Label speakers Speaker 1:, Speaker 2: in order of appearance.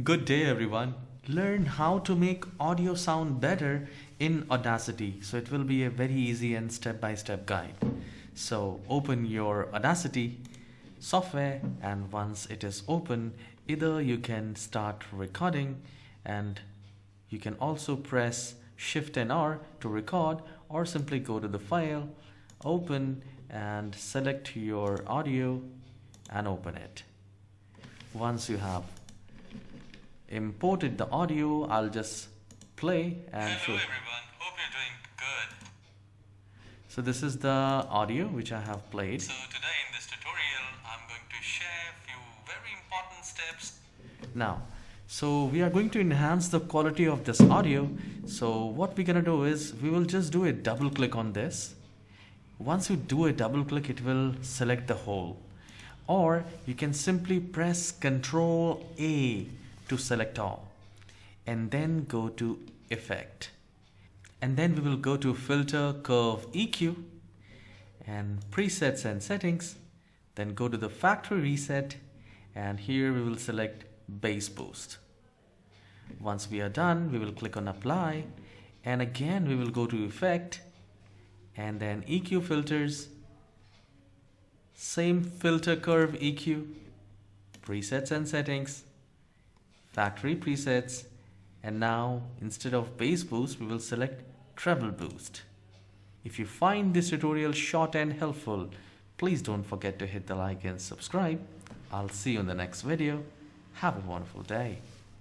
Speaker 1: Good day everyone. Learn how to make audio sound better in Audacity. So it will be a very easy and step-by-step guide. So open your Audacity software, and once it is open, either you can start recording, and you can also press Shift and R to record, or simply go to the file, open and select your audio and open it. Once you have imported the audio, I'll just play and show.
Speaker 2: Hello everyone, hope you're doing good.
Speaker 1: So this is the audio which I have played.
Speaker 2: So today in this tutorial, I'm going to share a few very important steps.
Speaker 1: Now, so we are going to enhance the quality of this audio. So what we're gonna do is we will just do a double click on this. Once you do a double click, it will select the whole. Or you can simply press Ctrl A to select all, and then go to Effect, and then we will go to Filter, Curve, EQ, and Presets and Settings. Then go to the Factory Reset, and here we will select Bass Boost. Once we are done, we will click on Apply, and again we will go to Effect, and then EQ Filters, same Filter, Curve, EQ, Presets and Settings, Factory Presets, and now instead of Bass Boost we will select Treble Boost. If you find this tutorial short and helpful, please don't forget to hit the like and subscribe. I'll see you in the next video. Have a wonderful day.